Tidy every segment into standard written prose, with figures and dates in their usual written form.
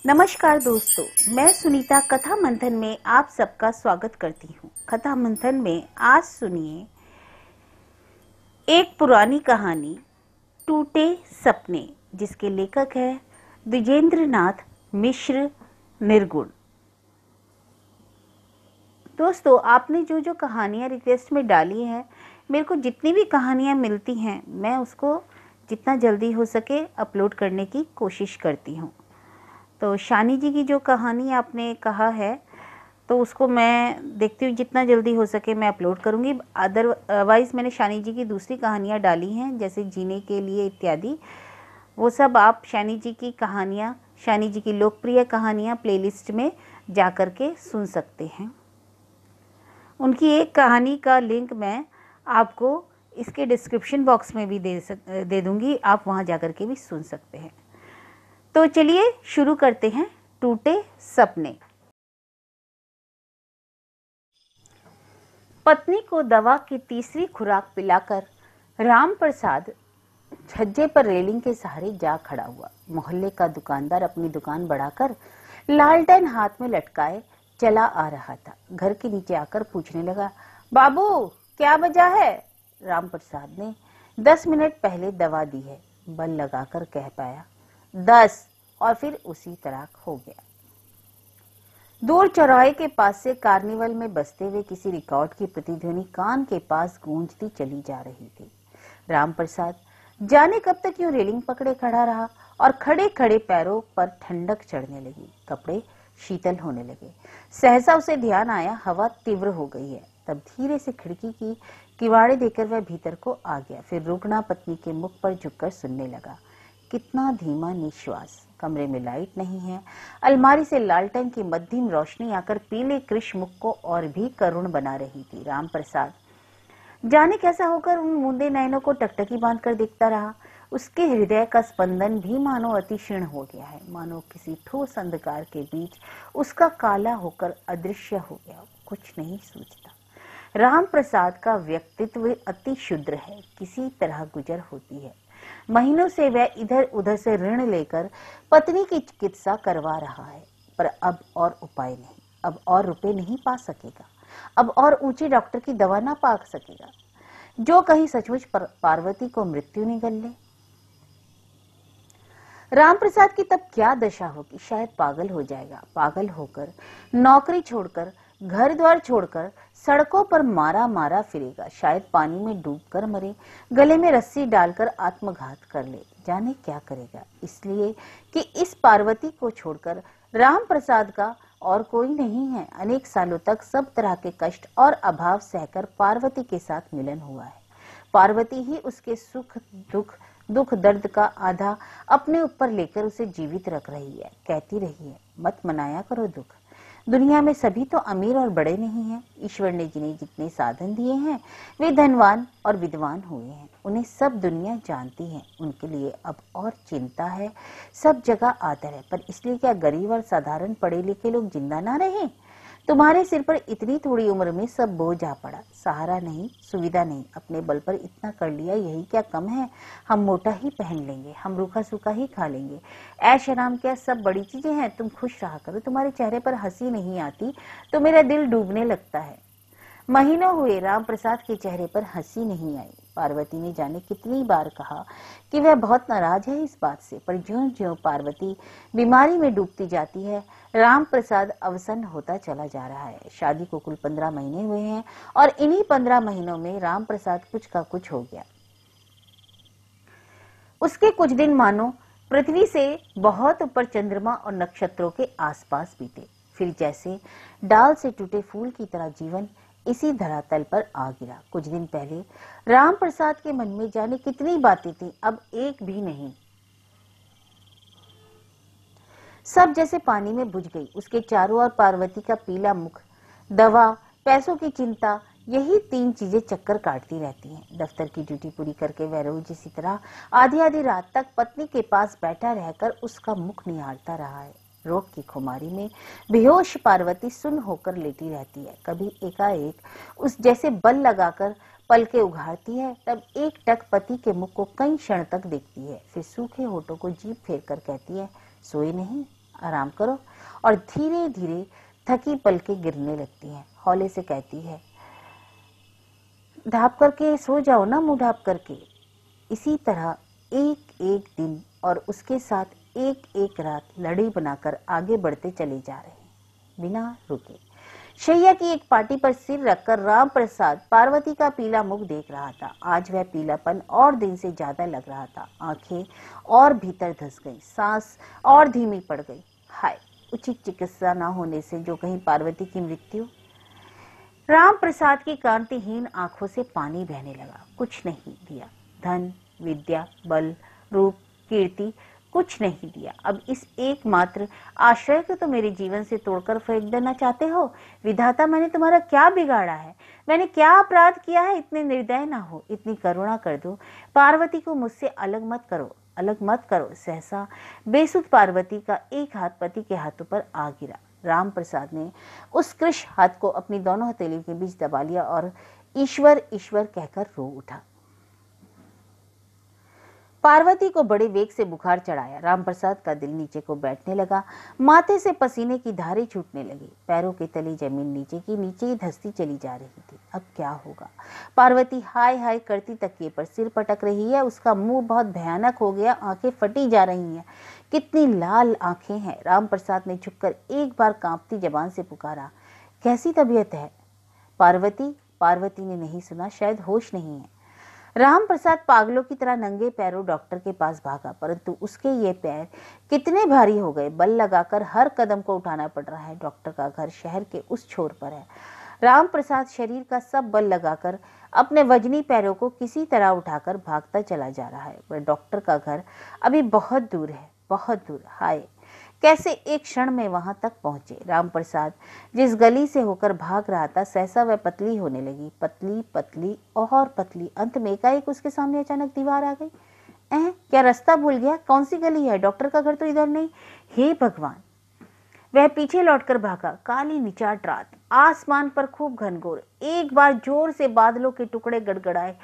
नमस्कार दोस्तों, मैं सुनीता कथा मंथन में आप सबका स्वागत करती हूँ। कथा मंथन में आज सुनिए एक पुरानी कहानी टूटे सपने, जिसके लेखक है द्विजेंद्र नाथ मिश्र निर्गुण। दोस्तों, आपने जो जो कहानियाँ रिक्वेस्ट में डाली हैं, मेरे को जितनी भी कहानियाँ मिलती हैं मैं उसको जितना जल्दी हो सके अपलोड करने की कोशिश करती हूँ। तो शानी जी की जो कहानी आपने कहा है तो उसको मैं देखती हूँ जितना जल्दी हो सके मैं अपलोड करूँगी। अदरवाइज़ मैंने शानी जी की दूसरी कहानियाँ डाली हैं, जैसे जीने के लिए इत्यादि। वो सब आप शानी जी की कहानियाँ, शानी जी की लोकप्रिय कहानियाँ प्लेलिस्ट में जा कर के सुन सकते हैं। उनकी एक कहानी का लिंक मैं आपको इसके डिस्क्रिप्शन बॉक्स में भी दे दूँगी, आप वहाँ जा कर के भी सुन सकते हैं। तो चलिए शुरू करते हैं टूटे सपने। पत्नी को दवा की तीसरी खुराक पिलाकर राम प्रसाद छज्जे पर रेलिंग के सहारे जा खड़ा हुआ। मोहल्ले का दुकानदार अपनी दुकान बढ़ाकर लालटेन हाथ में लटकाए चला आ रहा था। घर के नीचे आकर पूछने लगा, बाबू क्या वजह है? राम प्रसाद ने 10 मिनट पहले दवा दी है, बल लगाकर कह पाया। 10, और फिर उसी तरह हो गया। दूर चौराहे के पास से कार्निवल में बजते हुए किसी रिकॉर्ड की प्रतिध्वनि कान के पास गूंजती चली जा रही थी। राम प्रसाद जाने कब तक यूं रेलिंग पकड़े खड़ा रहा और खड़े खड़े पैरों पर ठंडक चढ़ने लगी, कपड़े शीतल होने लगे। सहसा उसे ध्यान आया, हवा तीव्र हो गई है। तब धीरे से खिड़की की किवाड़े देकर वह भीतर को आ गया। फिर रुकना पत्नी के मुख पर झुककर सुनने लगा। कितना धीमा निश्वास। कमरे में लाइट नहीं है। अलमारी से लालटेन की मध्यम रोशनी आकर पीले कृष्ण मुख को और भी करुण बना रही थी। राम प्रसाद जाने कैसा होकर उन मूंदे नयनों को टकटकी बांधकर देखता रहा। उसके हृदय का स्पंदन भी मानो अति क्षीण हो गया है, मानो किसी ठोस अंधकार के बीच उसका काला होकर अदृश्य हो गया। कुछ नहीं सूझता। राम प्रसाद का व्यक्तित्व अति शुद्र है, किसी तरह गुजर होती है। महीनों से वह इधर उधर से ऋण लेकर पत्नी की चिकित्सा करवा रहा है, पर अब और उपाय नहीं, अब और रुपए नहीं पा सकेगा, अब और ऊंचे डॉक्टर की दवा ना पा सकेगा। जो कहीं सचमुच पार्वती को मृत्यु निगल ले। रामप्रसाद की तब क्या दशा होगी? शायद पागल हो जाएगा। पागल होकर नौकरी छोड़कर, घर द्वार छोड़कर सड़कों पर मारा मारा फिरेगा। शायद पानी में डूबकर मरे, गले में रस्सी डालकर आत्मघात कर ले। जाने क्या करेगा। इसलिए कि इस पार्वती को छोड़कर राम प्रसाद का और कोई नहीं है। अनेक सालों तक सब तरह के कष्ट और अभाव सहकर पार्वती के साथ मिलन हुआ है। पार्वती ही उसके सुख दुख दर्द का आधा अपने ऊपर लेकर उसे जीवित रख रही है। कहती रही है, मत मनाया करो दुख। दुनिया में सभी तो अमीर और बड़े नहीं हैं। ईश्वर ने जिन्हें जितने साधन दिए हैं वे धनवान और विद्वान हुए हैं। उन्हें सब दुनिया जानती है। उनके लिए अब और चिंता है, सब जगह आदर है। पर इसलिए क्या गरीब और साधारण पढ़े लिखे लोग जिंदा ना रहे? तुम्हारे सिर पर इतनी थोड़ी उम्र में सब बोझ आ पड़ा। सहारा नहीं, सुविधा नहीं, अपने बल पर इतना कर लिया, यही क्या कम है? हम मोटा ही पहन लेंगे, हम रूखा सूखा ही खा लेंगे। ऐश आराम क्या सब बड़ी चीजें हैं? तुम खुश रहा करो। तुम्हारे चेहरे पर हंसी नहीं आती तो मेरा दिल डूबने लगता है। महीनों हुए राम प्रसाद के चेहरे पर हंसी नहीं आई। पार्वती ने जाने कितनी बार कहा कि वह बहुत नाराज है इस बात से, पर ज्यों-ज्यों पार्वती बीमारी में डूबती जाती है, राम प्रसाद अवसन्न होता चला जा रहा है। शादी को कुल 15 महीने हुए हैं और इन्हीं 15 महीनों में राम प्रसाद कुछ का कुछ हो गया। उसके कुछ दिन मानो पृथ्वी से बहुत ऊपर चंद्रमा और नक्षत्रों के आसपास बीते। फिर जैसे डाल से टूटे फूल की तरह जीवन इसी धरातल पर आ गिरा। कुछ दिन पहले राम प्रसाद के मन में जाने कितनी बातें थी, अब एक भी नहीं। सब जैसे पानी में बुझ गई। उसके चारों ओर पार्वती का पीला मुख, दवा, पैसों की चिंता, यही 3 चीजें चक्कर काटती रहती हैं। दफ्तर की ड्यूटी पूरी करके वह रोज इसी तरह आधी आधी रात तक पत्नी के पास बैठा रहकर उसका मुख निहारता रहा है। रोग की खुमारी में बेहोश पार्वती सुन्न होकर लेटी रहती है। कभी एकाएक उस जैसे बल लगाकर पलके उघाड़ती है, तब एक टक पति के मुख को कई क्षण तक देखती है। फिर सूखे होठों को जीभ फेर कर कहती है, सोए नहीं, आराम करो। और धीरे धीरे थकी पलकें गिरने लगती हैं। हौले से कहती है, ढाप करके सो जाओ ना, मुंह ढाप करके। इसी तरह एक एक दिन और उसके साथ एक एक रात लड़ी बनाकर आगे बढ़ते चले जा रहे हैं, बिना रुके। शैया की एक पार्टी पर सिर रखकर राम प्रसाद पार्वती का पीला मुख देख रहा था। आज वह पीलापन और दिन से ज्यादा लग रहा था। आंखें और भीतर धंस गई, सांस और धीमी पड़ गई। हाय, उचित चिकित्सा न होने से जो कहीं पार्वती की मृत्यु। राम प्रसाद की कांतिहीन आंखों से पानी बहने लगा। कुछ नहीं दिया, धन, विद्या, बल, रूप, कीर्ति, कुछ नहीं दिया। अब इस एकमात्र आश्रय को तो मेरे जीवन से तोड़कर फेंक देना चाहते हो। विधाता, मैंने तुम्हारा क्या बिगाड़ा है? मैंने क्या अपराध किया है? इतने निर्दय ना हो, इतनी करुणा कर दो। पार्वती को मुझसे अलग मत करो, अलग मत करो। सहसा बेसुध पार्वती का एक हाथ पति के हाथों पर आ गिरा। राम प्रसाद ने उस कृश हाथ को अपनी दोनों हथेलियों के बीच दबा लिया और ईश्वर ईश्वर कहकर रो उठा। पार्वती को बड़े वेग से बुखार चढ़ाया। राम प्रसाद का दिल नीचे को बैठने लगा। माथे से पसीने की धारें छूटने लगी। पैरों के तले जमीन नीचे की नीचे ही धंसती चली जा रही थी। अब क्या होगा? पार्वती हाय हाय करती तकिए पर सिर पटक रही है। उसका मुंह बहुत भयानक हो गया, आंखें फटी जा रही हैं। कितनी लाल आंखें हैं। राम प्रसाद ने झुककर एक बार कांपती जबान से पुकारा, कैसी तबीयत है? पार्वती। पार्वती ने नहीं सुना, शायद होश नहीं है। राम प्रसाद पागलों की तरह नंगे पैरों डॉक्टर के पास भागा, परंतु उसके ये पैर कितने भारी हो गए। बल लगाकर हर कदम को उठाना पड़ रहा है। डॉक्टर का घर शहर के उस छोर पर है। राम प्रसाद शरीर का सब बल लगाकर अपने वजनी पैरों को किसी तरह उठाकर भागता चला जा रहा है, पर डॉक्टर का घर अभी बहुत दूर है, बहुत दूर। हाय, कैसे एक क्षण में वहां तक पहुंचे। राम प्रसाद जिस गली से होकर भाग रहा था, सहसा वह पतली होने लगी, पतली पतली और पतली। अंत में एकाएक उसके सामने अचानक दीवार आ गई। क्या रास्ता भूल गया? कौन सी गली है? डॉक्टर का घर तो इधर नहीं। हे भगवान! वह पीछे लौटकर भागा। काली निचाट रात, आसमान पर खूब घनघोर। एक बार जोर से बादलों के टुकड़े गड़गड़ाए,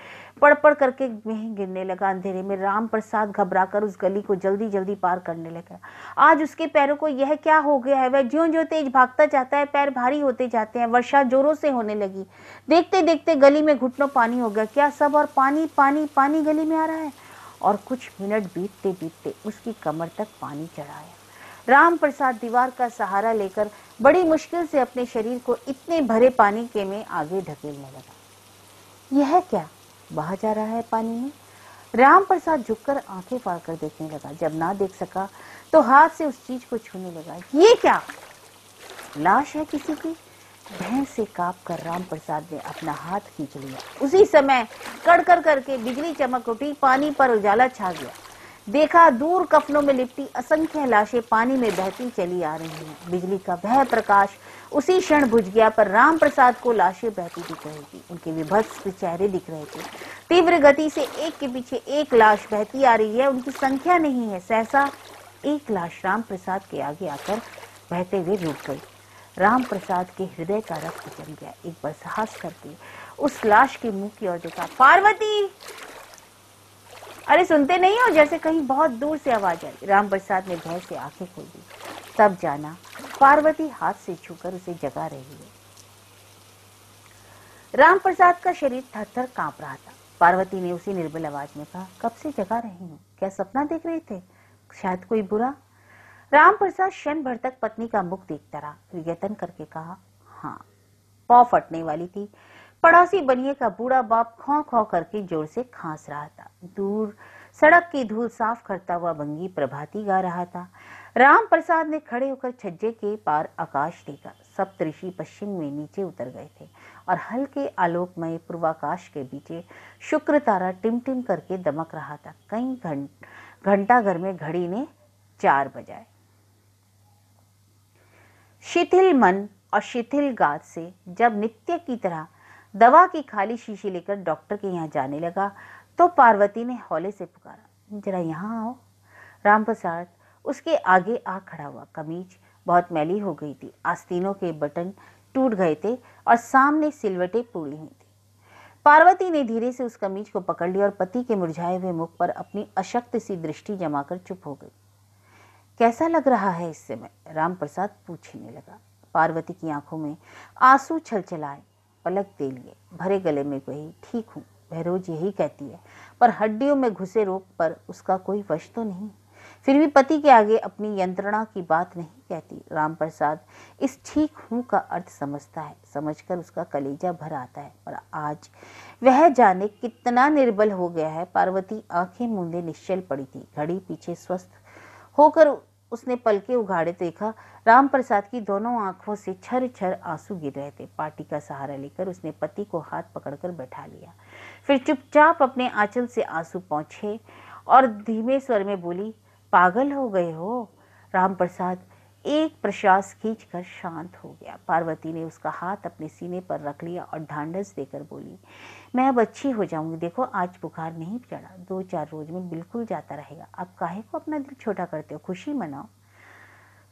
पड़ करके मेह गिरने लगा। अंधेरे में राम प्रसाद घबराकर उस गली को जल्दी जल्दी पार करने लगा। आज उसके पैरों को यह क्या हो गया है? वह ज्यों ज्यों तेज भागता जाता है, पैर भारी होते जाते हैं। वर्षा जोरों से होने लगी। देखते देखते गली में घुटनों पानी हो गया। क्या सब और पानी पानी पानी गली में आ रहा है। और कुछ मिनट बीतते बीतते उसकी कमर तक पानी चढ़ा आया। राम प्रसाद दीवार का सहारा लेकर बड़ी मुश्किल से अपने शरीर को इतने भरे पानी के में आगे धकेलने लगा। यह क्या बहा जा रहा है पानी में? राम प्रसाद झुककर आंखें फाड़कर देखने लगा। जब ना देख सका तो हाथ से उस चीज को छूने लगा। ये क्या? लाश है किसी की। भैंस से कांप कर राम प्रसाद ने अपना हाथ खींच लिया। उसी समय कड़कर करके बिजली चमक उठी, पानी पर उजाला छा गया। देखा, दूर कफनों में लिपटी असंख्य लाशें पानी में बहती चली आ रही हैं। बिजली का वह प्रकाश उसी क्षण बुझ गया, पर राम प्रसाद को लाशें बहती दिख रही थी। उनके विभत्स चेहरे दिख रहे थे। तीव्र गति से एक के पीछे एक लाश बहती आ रही है। उनकी संख्या नहीं है। सहसा एक लाश राम प्रसाद के आगे आकर बहते हुए रुक गई। राम प्रसाद के हृदय का रक्त जम गया। एक बार साहस करके उस लाश के मुंह की ओर देखा। पार्वती! अरे सुनते नहीं हो? जैसे कहीं बहुत दूर से आवाज आई। राम प्रसाद ने भय से आंखें खोल दी। तब जाना पार्वती हाथ से छूकर उसे जगा रही है। राम प्रसाद का शरीर थर-थर कांप रहा था। पार्वती ने उसी निर्बल आवाज में कहा, कब से जगा रही हूँ? क्या सपना देख रहे थे? शायद कोई बुरा? राम प्रसाद क्षण भर तक पत्नी का मुख देखता रहा, फिर यत्न करके कहा, हाँ, पाँव फटने वाली थी। पड़ोसी बनिए का बूढ़ा बाप खौं खौं करके जोर से खांस रहा था। दूर सड़क की धूल साफ करता हुआ भंगी प्रभाती गा रहा था। राम प्रसाद ने खड़े होकर छज्जे के पार आकाश देखा। सप्तऋषि पश्चिम में नीचे उतर गए थे और हल्के आलोकमय पूर्वाकाश के बीच शुक्र तारा टिमटिम करके दमक रहा था। कई घंटा घर में घड़ी ने 4 बजाए। शिथिल मन और शिथिल गात से जब नित्य की तरह दवा की खाली शीशी लेकर डॉक्टर के यहाँ जाने लगा, तो पार्वती ने हौले से पुकारा, जरा यहाँ आओ। राम प्रसाद उसके आगे आ खड़ा हुआ। कमीज बहुत मैली हो गई थी, आस्तीनों के बटन टूट गए थे और सामने सिलवटें पूरी हुई थी। पार्वती ने धीरे से उस कमीज को पकड़ लिया और पति के मुरझाए हुए मुख पर अपनी अशक्त सी दृष्टि जमाकर चुप हो गई। कैसा लग रहा है इस समय? राम प्रसाद पूछने लगा। पार्वती की आंखों में आंसू छलछलाए, पलक दे लिए, भरे गले में कही, ठीक हूँ, वह रोज यही कहती है, पर हड्डियों में घुसे रोग पर उसका कोई वश तो नहीं। फिर भी पति के आगे अपनी यंत्रणा की बात नहीं कहती। राम प्रसाद इस ठीक हूँ का अर्थ समझता है, समझकर उसका कलेजा भर आता है, पर आज वह जाने कितना निर्बल हो गया है। पार्वती आंखें मूंदे निश्चल पड़ी थी। घड़ी पीछे स्वस्थ होकर उसने पलके उघाड़े देखा, राम प्रसाद की दोनों आंखों से छर छर आंसू गिर रहे थे। पाटी का सहारा लेकर उसने पति को हाथ पकड़कर बैठा लिया, फिर चुपचाप अपने आंचल से आंसू पोंछे और धीमे स्वर में बोली, पागल हो गए हो? राम प्रसाद एक प्रश्वास खींचकर शांत हो गया। पार्वती ने उसका हाथ अपने सीने पर रख लिया और ढांढस देकर बोली, मैं अब अच्छी हो जाऊंगी। देखो आज बुखार नहीं चढ़ा, 2-4 रोज में बिल्कुल जाता रहेगा। आप काहे को अपना दिल छोटा करते हो, खुशी मनाओ।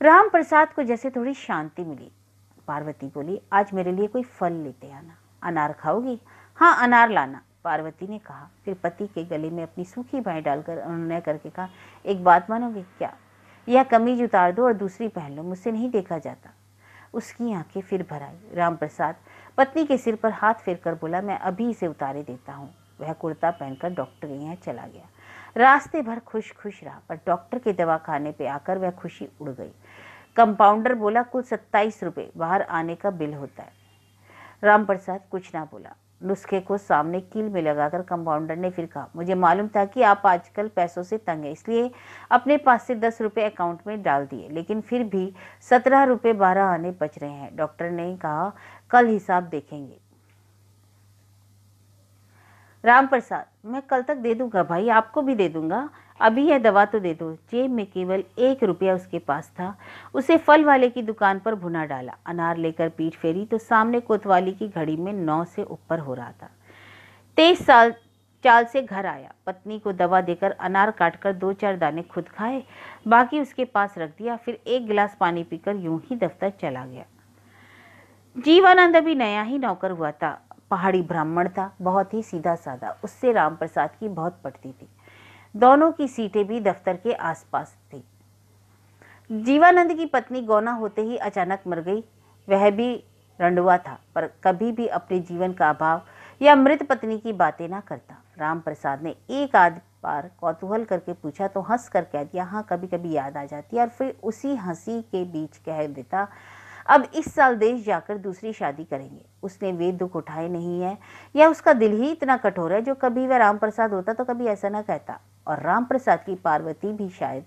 राम प्रसाद को जैसे थोड़ी शांति मिली। पार्वती बोली, आज मेरे लिए कोई फल लेते आना। अनार खाओगी? हाँ, अनार लाना, पार्वती ने कहा। फिर पति के गले में अपनी सूखी बाहें डालकर अनुनय करके कहा, एक बात मानोगे क्या? यह कमीज उतार दो और दूसरी पहन लो, मुझसे नहीं देखा जाता। उसकी आंखें फिर भर आई। राम प्रसाद पत्नी के सिर पर हाथ फेरकर बोला, मैं अभी इसे उतारे देता हूँ। वह कुर्ता पहनकर डॉक्टर के यहाँ चला गया। रास्ते भर खुश खुश रहा, पर डॉक्टर के दवा खाने पे आकर वह खुशी उड़ गई। कंपाउंडर बोला, कुल 27 रुपये बाहर आने का बिल होता है। राम प्रसाद कुछ ना बोला। नुस्खे को सामने कील में लगाकर कंपाउंडर ने फिर कहा, मुझे मालूम था कि आप आजकल पैसों से तंग हैं, इसलिए अपने पास से 10 रुपये अकाउंट में डाल दिए, लेकिन फिर भी 17 रुपये 12 आने बच रहे हैं। डॉक्टर ने कहा, कल हिसाब देखेंगे। राम प्रसाद, मैं कल तक दे दूंगा भाई, आपको भी दे दूंगा, अभी यह दवा तो दे दो। जेब में केवल 1 रुपया उसके पास था। उसे फल वाले की दुकान पर भुना डाला। अनार लेकर पीठ फेरी तो सामने कोतवाली की घड़ी में 9 से ऊपर हो रहा था। 23 साल चाल से घर आया। पत्नी को दवा देकर अनार काटकर 2-4 दाने खुद खाए, बाकी उसके पास रख दिया। फिर 1 गिलास पानी पीकर यूं ही दफ्तर चला गया। जीवानंद अभी नया ही नौकर हुआ था। पहाड़ी ब्राह्मण था, बहुत ही सीधा साधा। उससे राम प्रसाद की बहुत पटती थी। दोनों की सीटें भी दफ्तर के आसपास थी। जीवानंद की पत्नी गौना होते ही अचानक मर गई। वह भी रंडुआ था, पर कभी भी अपने जीवन का अभाव या मृत पत्नी की बातें ना करता। राम प्रसाद ने एक आध बार कौतूहल करके पूछा तो हंस कर कह दिया, हाँ कभी कभी याद आ जाती है, और फिर उसी हंसी के बीच कह देता, अब इस साल देश जाकर दूसरी शादी करेंगे। उसने वे दुख उठाए नहीं है, या उसका दिल ही इतना कठोर है जो कभी वह राम प्रसाद होता तो कभी ऐसा ना कहता। और राम प्रसाद की पार्वती भी शायद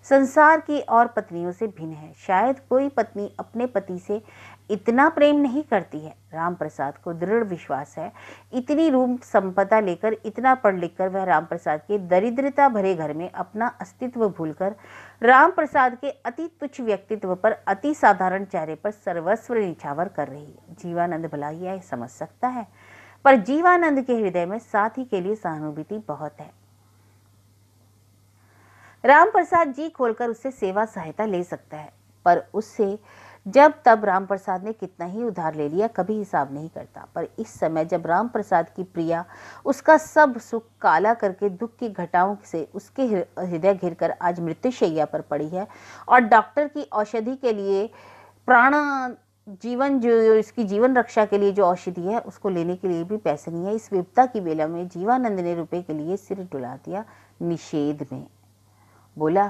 संसार की और पत्नियों से भिन्न है। शायद कोई पत्नी अपने पति से इतना प्रेम नहीं करती है। राम प्रसाद को दृढ़ विश्वास है, इतनी रूप संपदा लेकर, इतना पढ़ लिख कर वह राम प्रसाद के दरिद्रता भरे घर में अपना अस्तित्व भूलकर राम प्रसाद के अति तुच्छ व्यक्तित्व पर, अति साधारण चेहरे पर सर्वस्व निछावर कर रही है। जीवानंद भला यह समझ सकता है, पर जीवानंद के हृदय में साथी के लिए सहानुभूति बहुत है। राम प्रसाद जी खोलकर उससे सेवा सहायता ले सकता है, पर उससे जब तब राम प्रसाद ने कितना ही उधार ले लिया कभी हिसाब नहीं करता। पर इस समय जब राम प्रसाद की प्रिया उसका सब सुख काला करके दुख की घटाओं से उसके हृदय घिरकर आज मृत्युशैया पर पड़ी है, और डॉक्टर की औषधि के लिए प्राण जीवन जो इसकी जीवन रक्षा के लिए जो औषधि है उसको लेने के लिए भी पैसे नहीं है, इस विपदा की बेला में जीवानंद ने रुपए के लिए सिर डुला दिया निषेध में। बोला,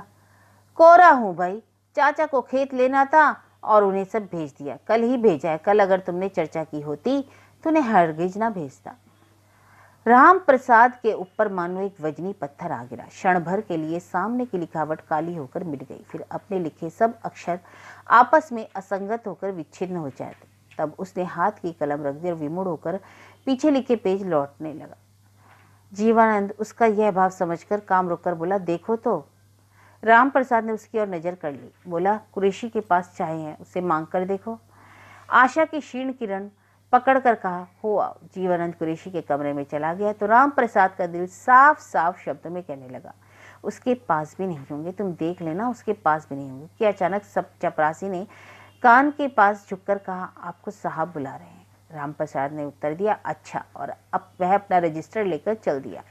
कोरा हूं भाई, चाचा को खेत लेना था और उन्हें सब भेज दिया, कल ही भेजा है। कल अगर तुमने चर्चा की होती तो उन्हें हरगिज ना भेजता। राम प्रसाद के ऊपर मानो एक वजनी पत्थर आ गिरा। क्षण भर के लिए सामने की लिखावट काली होकर मिट गई, फिर अपने लिखे सब अक्षर आपस में असंगत होकर विच्छिन्न हो जाते। तब उसने हाथ की कलम रख दी और विमुड़ होकर पीछे लिखे पेज लौटने लगा। जीवानंद उसका यह भाव समझकर काम रोककर बोला, देखो तो। राम प्रसाद ने उसकी ओर नजर कर ली। बोला, कुरैशी के पास चाय है, उसे मांग कर देखो। आशा की क्षीण किरण पकड़ कर कहा, हो आओ। जीवानंद कुरैशी के कमरे में चला गया तो राम प्रसाद का दिल साफ साफ शब्दों में कहने लगा, उसके पास भी नहीं होंगे, तुम देख लेना, उसके पास भी नहीं होंगे। कि अचानक सब चपरासी ने कान के पास झुककर कहा, आपको साहब बुला रहे हैं। राम प्रसाद ने उत्तर दिया, अच्छा, और अब वह अपना रजिस्टर लेकर चल दिया।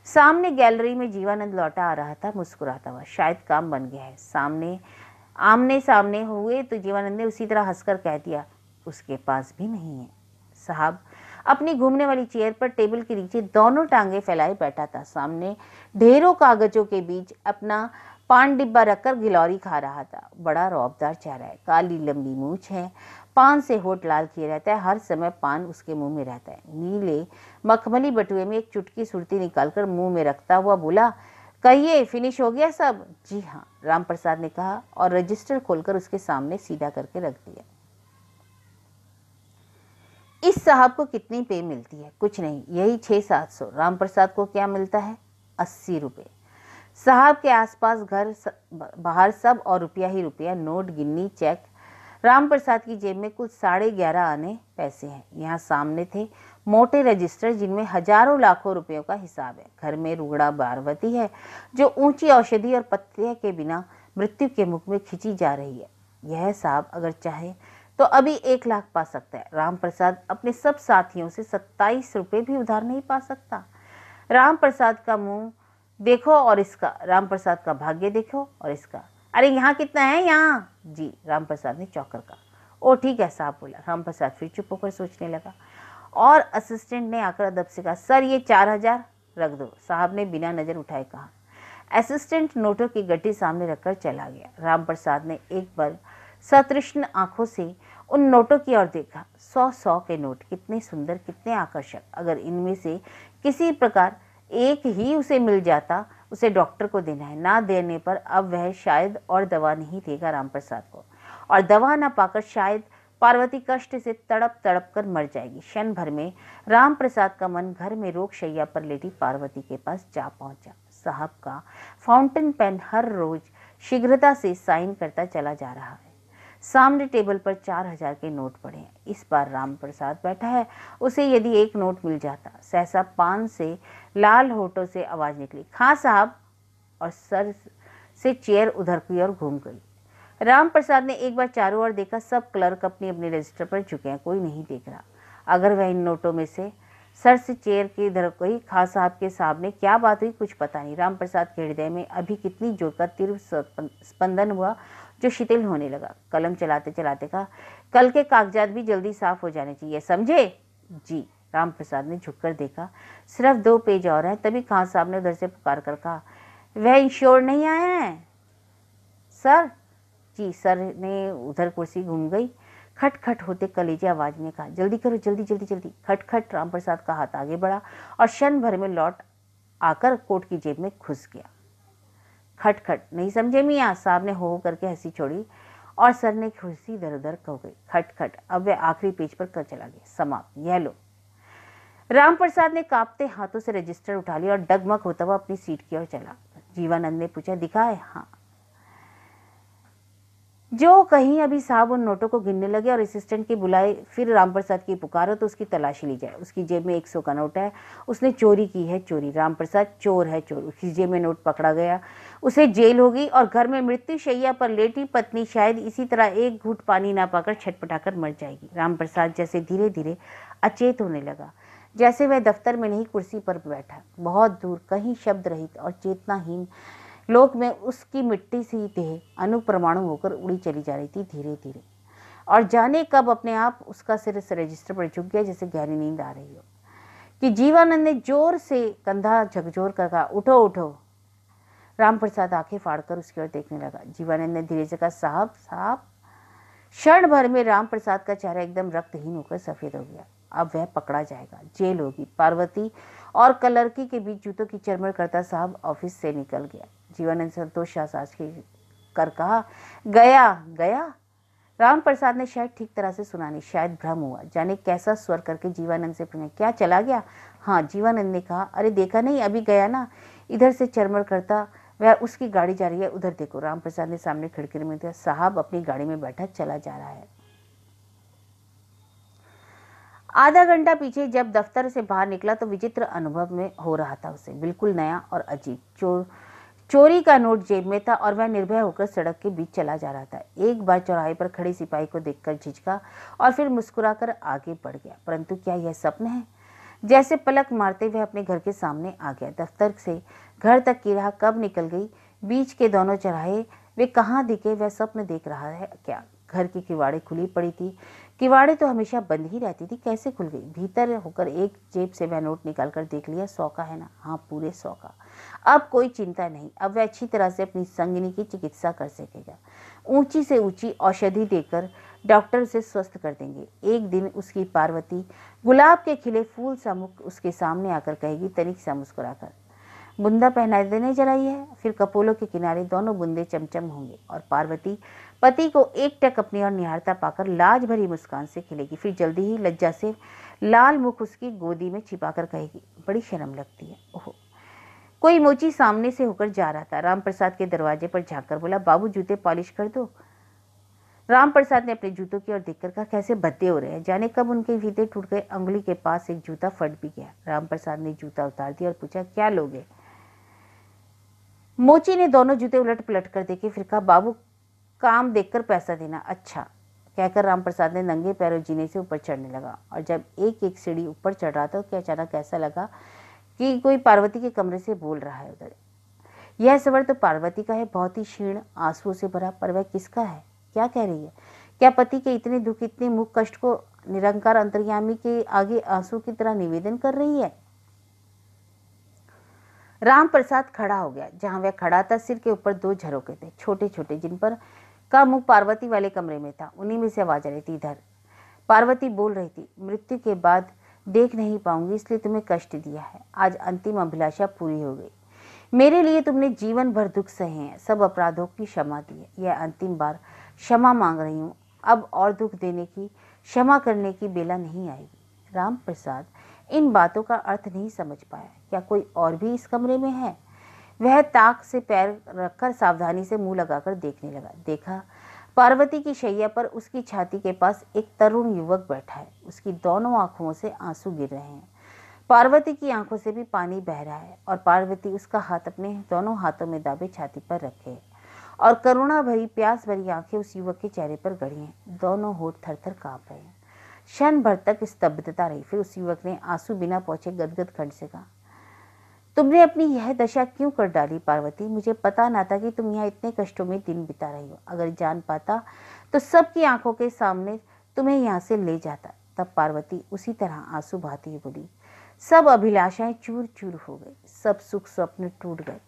सामने गैलरी में जीवानंद लौटा आ रहा था मुस्कुराता हुआ। शायद काम बन गया है। आमने सामने हुए तो जीवानंद ने उसी तरह हंसकर कह दिया, उसके पास भी नहीं है। साहब अपनी घूमने वाली चेयर पर टेबल के नीचे दोनों टांगे फैलाए बैठा था। सामने ढेरों कागजों के बीच अपना पान डिब्बा रखकर गिलौरी खा रहा था। बड़ा रौबदार चेहरा है, काली लंबी मूछ है, पान से होठ लाल किए रहता है, हर समय पान उसके मुंह में रहता है। नीले मखमली बटुए में एक चुटकी सुरती निकालकर मुंह में रखता हुआ बोला, कहिए फिनिश हो गया सब? जी हाँ, रामप्रसाद ने कहा और रजिस्टर खोलकर उसके सामने सीधा करके रख दिया। इस साहब को कितनी पे मिलती है? कुछ नहीं, यही 600-700। रामप्रसाद को क्या मिलता है? 80 रुपये। साहब के आसपास घर बाहर सब और रुपया ही रुपया, नोट, गिन्नी, चेक। रामप्रसाद की जेब में कुल 11.5 आने पैसे हैं। यहाँ सामने थे मोटे रजिस्टर जिनमें हजारों लाखों रुपयों का हिसाब है। घर में रुगड़ा बारवती है जो ऊंची औषधि और पत्ते के बिना मृत्यु के मुख में खिंची जा रही है। यह साहब अगर चाहे तो अभी 1 लाख पा सकता है। रामप्रसाद अपने सब साथियों से 27 रुपये भी उधार नहीं पा सकता। रामप्रसाद का मुंह देखो और इसका, रामप्रसाद का भाग्य देखो और इसका। अरे यहाँ कितना है? यहाँ जी, रामप्रसाद ने चौंक कर कहा। ओ ठीक है साहब बोला। रामप्रसाद फिर चुप होकर सोचने लगा और असिस्टेंट ने आकर अदब से कहा, सर ये 4000 रख दो। साहब ने बिना नजर उठाए कहा। असिस्टेंट नोटों की गड्डी सामने रखकर चला गया। रामप्रसाद ने एक बार सतृष्ण आंखों से उन नोटों की ओर देखा। 100-100 के नोट, कितने सुंदर, कितने आकर्षक। अगर इनमें से किसी प्रकार एक ही उसे मिल जाता। उसे डॉक्टर को देना है, ना देने पर अब वह शायद और दवा नहीं देगा रामप्रसाद को, और दवा न पाकर शायद पार्वती कष्ट से तड़प तड़प कर मर जाएगी। क्षण भर में रामप्रसाद का मन घर में रोग शैया पर लेटी पार्वती के पास जा पहुंचा। साहब का फाउंटेन पेन हर रोज शीघ्रता से साइन करता चला जा रहा है। सामने टेबल पर 4000 के नोट पड़े हैं। इस बार रामप्रसाद बैठा है, उसे यदि एक नोट मिल जाता। सहसा पान से लाल होठों से आवाज निकली, खां साहब, और सर से चेयर उधर की ओर घूम गई। रामप्रसाद ने एक बार चारों ओर देखा। सब क्लर्क अपनी अपनी रजिस्टर पर झुके हैं, कोई नहीं देख रहा। अगर वह इन नोटों में से सर से चेयर की इधर गई। खां साहब के सामने क्या बात हुई कुछ पता नहीं। रामप्रसाद के हृदय में अभी कितनी जोर का तीव्र स्पंदन हुआ जो शिथिल होने लगा। कलम चलाते चलाते कहा, कल के कागजात भी जल्दी साफ हो जाने चाहिए, समझे? जी। रामप्रसाद ने झुककर देखा, सिर्फ 2 पेज और हैं। तभी खान साहब ने उधर से पुकार कर कहा, वह इंश्योर नहीं आए हैं सर? जी। सर ने उधर कुर्सी घूम गई। खटखट होते कलेजे आवाज में कहा, जल्दी करो, जल्दी जल्दी जल्दी। खटखट। रामप्रसाद का हाथ आगे बढ़ा और क्षण भर में लौट आकर कोट की जेब में घुस गया। खटखट। नहीं समझे मियाँ? साहब ने हो करके हंसी छोड़ी और सर ने कुर्सी इधर उधर हो गई। खटखट। अब वह आखिरी पेज पर कर चला गया। समाप्त। यह लो। रामप्रसाद ने कांपते हाथों से रजिस्टर उठा लिया और डगमग होता हुआ अपनी सीट की ओर चला। जीवानंद ने पूछा, दिखाए? हाँ। जो कहीं अभी साहब उन नोटों को गिनने लगे और असिस्टेंट की बुलाए फिर रामप्रसाद की पुकारो तो उसकी तलाशी ली जाए। उसकी जेब में 100 का नोट है, उसने चोरी की है चोरी। रामप्रसाद चोर है चोर। उसकी जेब में नोट पकड़ा गया, उसे जेल होगी और घर में मृत्यु शैया पर लेटी पत्नी शायद इसी तरह एक घूंट पानी ना पाकर छटपटाकर मर जाएगी। रामप्रसाद जैसे धीरे धीरे अचेत होने लगा, जैसे वह दफ्तर में नहीं कुर्सी पर बैठा। बहुत दूर कहीं शब्द रहित और चेतनाहीन लोक में उसकी मिट्टी सी देह अनुपरमाणु होकर उड़ी चली जा रही थी धीरे धीरे, और जाने कब अपने आप उसका सिर इस रजिस्टर पर झुक गया जैसे गहरी नींद आ रही हो। कि जीवानंद ने जोर से कंधा झकझोर कर कहा, उठो उठो। रामप्रसाद आंखें फाड़कर उसकी ओर देखने लगा। जीवानंद ने धीरे से कहा, साहब साहब। क्षण भर में रामप्रसाद का चेहरा एकदम रक्तहीन होकर सफेद हो गया। अब वह पकड़ा जाएगा, जेल होगी। पार्वती और कलरकी के बीच जूतों की चरमर करता साहब ऑफिस से निकल गया। जीवानंद संतोष आसास कर कहा, गया गया। रामप्रसाद ने शायद ठीक तरह से सुना नहीं, शायद भ्रम हुआ। जाने कैसा स्वर करके जीवानंद से पूछा, क्या चला गया? हाँ। जीवानंद ने कहा, अरे देखा नहीं, अभी गया ना। इधर से चरमर करता वह उसकी गाड़ी जा रही है, उधर देखो। रामप्रसाद ने सामने खिड़की में देखा, साहब अपनी गाड़ी में बैठा चला जा रहा है। आधा घंटा पीछे जब दफ्तर से बाहर निकला तो विचित्र अनुभव में हो रहा था उसे, बिल्कुल नया और अजीब। चोरी का नोट जेब में था और वह निर्भय होकर सड़क के बीच चला जा रहा था। एक बार चौराहे पर खड़े सिपाही को देखकर झिझका और फिर मुस्कुराकर आगे बढ़ गया। परंतु क्या यह सपना है? जैसे पलक मारते हुए अपने घर के सामने आ गया। दफ्तर से घर तक की राह कब निकल गई, बीच के दोनों चौराहे वे कहाँ दिखे, वह स्वप्न देख रहा है क्या। घर की किवाड़ी खुली पड़ी थी। किवाड़ी तो हमेशा बंद ही रहती थी, कैसे खुल गई। भीतर होकर एक जेब से वह नोट निकालकर देख लिया। 100 का है ना? हाँ, पूरे 100 का। अब कोई चिंता नहीं, अब वह अच्छी तरह से अपनी संगिनी की चिकित्सा कर सकेगा। ऊंची से ऊंची औषधि देकर डॉक्टर उसे स्वस्थ कर देंगे। एक दिन उसकी पार्वती गुलाब के खिले फूल सा मुख उसके सामने आकर कहेगी, तनिक सा मुस्कुराकर, बुंदा पहना देने जलाई है। फिर कपोलों के किनारे दोनों बुंदे चमचम होंगे और पार्वती पति को एकटक अपनी ओर निहारता पाकर लाज भरी मुस्कान से खिलेगी। फिर जल्दी ही लज्जा से लाल मुख उसकी गोदी में छिपाकर कहेगी, बड़ी शर्म लगती है। ओहो। कोई मोची सामने से होकर जा रहा था। राम प्रसाद के दरवाजे पर झांककर बोला, बाबू जूते पॉलिश कर दो। राम प्रसाद ने अपने जूतों की ओर देखकर कहा, कैसे भद्दे हो रहे हैं। जाने कब उनके फीते टूट गए। अंगुली के पास एक जूता फट भी गया। राम प्रसाद ने जूता उतार दिया और पूछा, क्या लोगे। मोची ने दोनों जूते उलट पलट कर देखे, फिर कहा, बाबू काम देखकर पैसा देना। अच्छा, कहकर राम प्रसाद ने नंगे पैरों जीने से ऊपर चढ़ने लगा। और जब एक एक सीढ़ी ऊपर चढ़ रहा था तो अचानक ऐसा लगा कि कोई पार्वती के कमरे से बोल रहा है। उधर यह स्वर तो पार्वती का है, बहुत ही क्षीण आंसुओं से भरा। पर वह किसका है? क्या कह रही है? क्या पति के इतने दुख, इतने मुख कष्ट को निरंकार अंतर्यामी के आगे आंसू की तरह निवेदन कर रही है? राम प्रसाद खड़ा हो गया। जहां वह खड़ा था सिर के ऊपर 2 झरोके थे, छोटे छोटे, जिन पर का मुंह पार्वती वाले कमरे में था। उन्हीं में से आवाज आ रही थी, इधर। पार्वती बोल रही थी, मृत्यु के बाद देख नहीं पाऊंगी, इसलिए तुम्हें कष्ट दिया है। आज अंतिम अभिलाषा पूरी हो गई। मेरे लिए तुमने जीवन भर दुख सहे हैं, सब अपराधों की क्षमा दी है। यह अंतिम बार क्षमा मांग रही हूँ। अब और दुख देने की, क्षमा करने की बेला नहीं आएगी। राम प्रसाद इन बातों का अर्थ नहीं समझ पाया। क्या कोई और भी इस कमरे में है? वह ताक से पैर रखकर सावधानी से मुंह लगाकर देखने लगा। देखा, पार्वती की शैया पर उसकी छाती के पास एक तरुण युवक बैठा है। उसकी दोनों आंखों से आंसू गिर रहे हैं। पार्वती की आंखों से भी पानी बह रहा है और पार्वती उसका हाथ अपने दोनों हाथों में दाबे छाती पर रखे है और करुणा भरी, प्यास भरी आंखें उस युवक के चेहरे पर गड़ी हैं। दोनों होठ थर-थर कांप रहे हैं। क्षण भर तक स्तब्धता रही। फिर उस युवक ने आंसू बिना पहुंचे गदगद कंठ से कहा, तुमने अपनी यह दशा क्यों कर डाली पार्वती? मुझे पता ना था कि तुम यहाँ इतने कष्टों में दिन बिता रही हो। अगर जान पाता तो सबकी आंखों के सामने तुम्हें यहाँ से ले जाता। तब पार्वती उसी तरह आंसू बहाती हुई बोली, सब अभिलाषाएं चूर चूर हो गई, सब सुख स्वप्न टूट गए,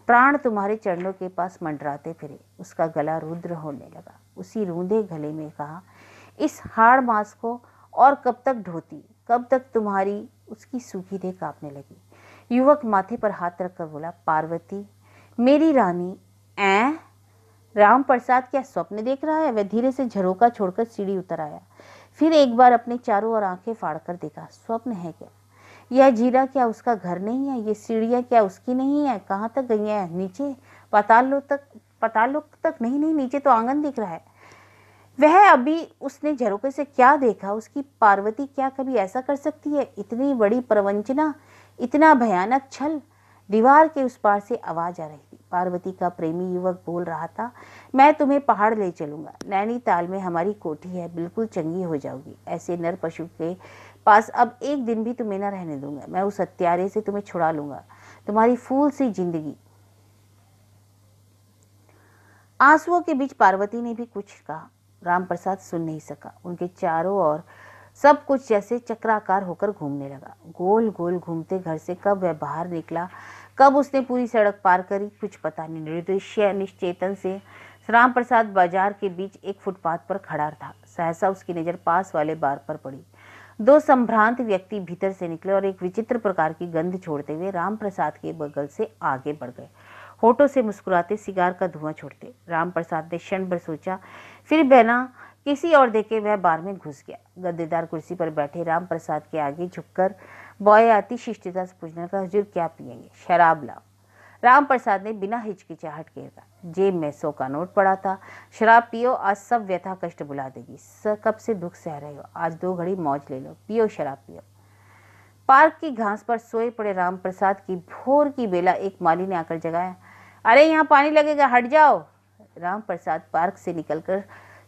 प्राण तुम्हारे चरणों के पास मंडराते फिरे। उसका गला रुद्र होने लगा। उसी रूंधे गले में कहा, इस हाड़ मास को और कब तक ढोती, कब तक तुम्हारी? उसकी सूखी देह कांपने लगी। युवक माथे पर हाथ रखकर बोला, पार्वती मेरी रानी। ऐ राम प्रसाद क्या स्वप्न देख रहा है? वह धीरे से झरोका छोड़कर सीढ़ी उतर आया। फिर एक बार अपने चारों ओर आंखें फाड़कर देखा। स्वप्न है क्या? यह जीरा क्या उसका घर नहीं है? ये सीढ़ियां क्या उसकी नहीं है? कहाँ तक गई है? नीचे पाताल लोक तक? पाताल लोक तक नहीं, नहीं, नीचे तो आंगन दिख रहा है। वह अभी उसने झरोके से क्या देखा? उसकी पार्वती क्या कभी ऐसा कर सकती है? इतनी बड़ी प्रवंचना, इतना भयानक छल। दीवार के उस पार से आवाज आ रही थी। पार्वती का प्रेमी युवक बोल रहा था, मैं तुम्हें पहाड़ ले चलूंगा, नैनीताल में हमारी कोठी है, बिल्कुल चंगी हो जाओगी। ऐसे नर पशु के पास अब एक दिन भी तुम्हें न रहने दूंगा। मैं उस हत्यारे से तुम्हें छुड़ा लूंगा, तुम्हारी फूल सी जिंदगी। आंसुओं के बीच पार्वती ने भी कुछ कहा। राम प्रसाद सुन नहीं सका। उनके चारों ओर सब कुछ जैसे चक्राकार होकर घूमने लगा। गोल गोल घूमते घर से कब वह बाहर निकला, कब उसने पूरी सड़क पार करी, कुछ पता नहीं। निर्दृश्य निश्चेतन से राम प्रसाद बाजार के बीच एक फुटपाथ पर खड़ा था। सहसा उसकी नजर पास वाले बार पर पड़ी। 2 संभ्रांत व्यक्ति भीतर से निकले और एक विचित्र प्रकार की गंध छोड़ते हुए राम प्रसाद के बगल से आगे बढ़ गए। होठों से मुस्कुराते, सिगार का धुआं छोड़ते। राम प्रसाद ने क्षण भर सोचा, फिर बिना किसी और देखे वह बार में घुस गया। गद्देदार कुर्सी पर बैठे राम प्रसाद के आगे झुककर बॉय आती शिष्टता से पूछने लगा, हुजूर क्या पिएंगे? शराब लाओ। राम प्रसाद ने बिना हिचकिचाहट के कहा। जेब में 100 का नोट पड़ा था। शराब पियो, आज सब व्यथा कष्ट भुला देगी। कब से दुख सह रहे हो, आज 2 घड़ी मौज ले लो, पियो शराब पियो। पार्क की घास पर सोए पड़े राम प्रसाद की भोर की बेला एक माली ने आकर जगाया। अरे यहाँ पानी लगेगा, हट जाओ। राम प्रसाद पार्क से निकलकर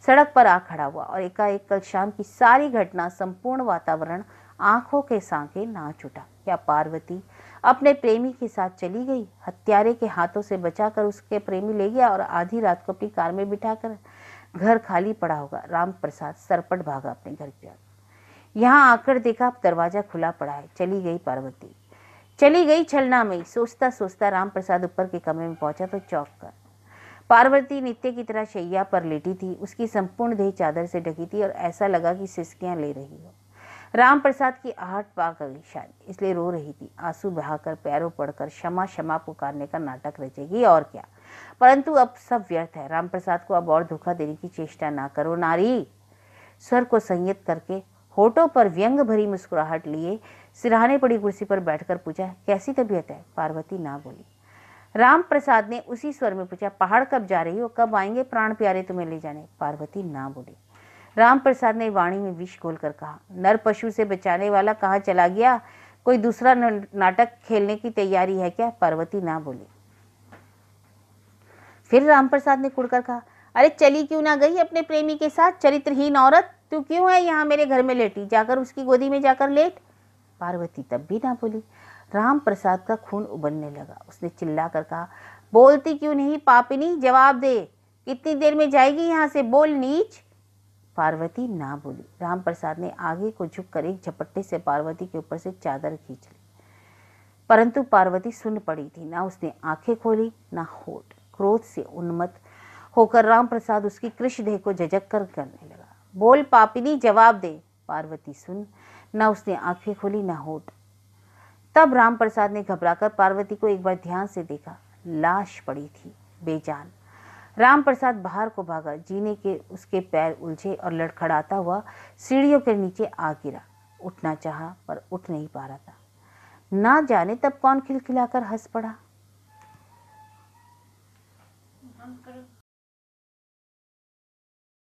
सड़क पर आ खड़ा हुआ और एकाएक कल शाम की सारी घटना, संपूर्ण वातावरण आंखों के सांके नाच उठा। क्या पार्वती अपने प्रेमी के साथ चली गई? हत्यारे के हाथों से बचाकर उसके प्रेमी ले गया और आधी रात को अपनी कार में बिठाकर घर खाली पड़ा होगा। राम प्रसाद सरपट भागा अपने घर की ओर। यहाँ आकर देखा दरवाजा खुला पड़ा है। चली गई पार्वती, चली गई छलना में। सोचता सोचता राम प्रसाद ऊपर के कमरे में पहुंचा तो चौंक कर पार्वती नित्य की तरह शैया पर लेटी थी। उसकी संपूर्ण देह चादर से ढकी थी और ऐसा लगा कि सिसकियां ले रही हो। राम प्रसाद की आहट पा गई शायद, इसलिए रो रही थी। आंसू बहाकर पैरों पड़कर क्षमा क्षमा पुकारने का नाटक रचेगी और क्या, परंतु अब सब व्यर्थ है। राम प्रसाद को अब और धोखा देने की चेष्टा ना करो नारी। स्वर को संयत करके होठों पर व्यंग भरी मुस्कुराहट लिए सिरहाने पड़ी कुर्सी पर बैठकर पूछा, कैसी तबीयत है? पार्वती ना बोली। राम प्रसाद ने उसी स्वर में पूछा, पहाड़ कब जा रही हो? कब आएंगे प्राण प्यारे तुम्हें ले जाने? पार्वती ना बोली। राम प्रसाद ने वाणी में विष घोलकर कहा, नर पशु से बचाने वाला कहाँ चला गया? कोई दूसरा नाटक खेलने की तैयारी है क्या? पार्वती ना बोली। फिर राम प्रसाद ने कुड़कर कहा, अरे चली क्यों ना गई अपने प्रेमी के साथ? चरित्रहीन औरत, तू क्यों है यहाँ मेरे घर में लेटी? जाकर उसकी गोदी में जाकर लेट। पार्वती तब भी ना बोली। राम प्रसाद का खून उबलने लगा। उसने चिल्लाकर कहा, बोलती क्यों नहीं पापिनी? जवाब दे, कितनी देर में जाएगी यहाँ से? बोल नीच। पार्वती ना बोली। राम प्रसाद ने आगे को झुककर एक झपट्टे से पार्वती के ऊपर से चादर खींच ली, परंतु पार्वती सुन पड़ी थी। ना उसने आंखें खोली ना होठ। क्रोध से उन्मत्त होकर राम प्रसाद उसकी कृष्ण देह को झटक कर करने लगा, बोल पापिनी, जवाब दे। पार्वती सुन, ना उसने आंखें खोली ना होठ। तब राम प्रसाद ने घबराकर पार्वती को एक बार ध्यान से देखा। लाश पड़ी थी बेजान। राम प्रसाद बाहर को भागा। जीने के उसके पैर उलझे और लड़खड़ाता हुआ सीढ़ियों के नीचे आ गिरा। उठना चाहा पर उठ नहीं पा रहा था। ना जाने तब कौन खिलखिलाकर हंस पड़ा।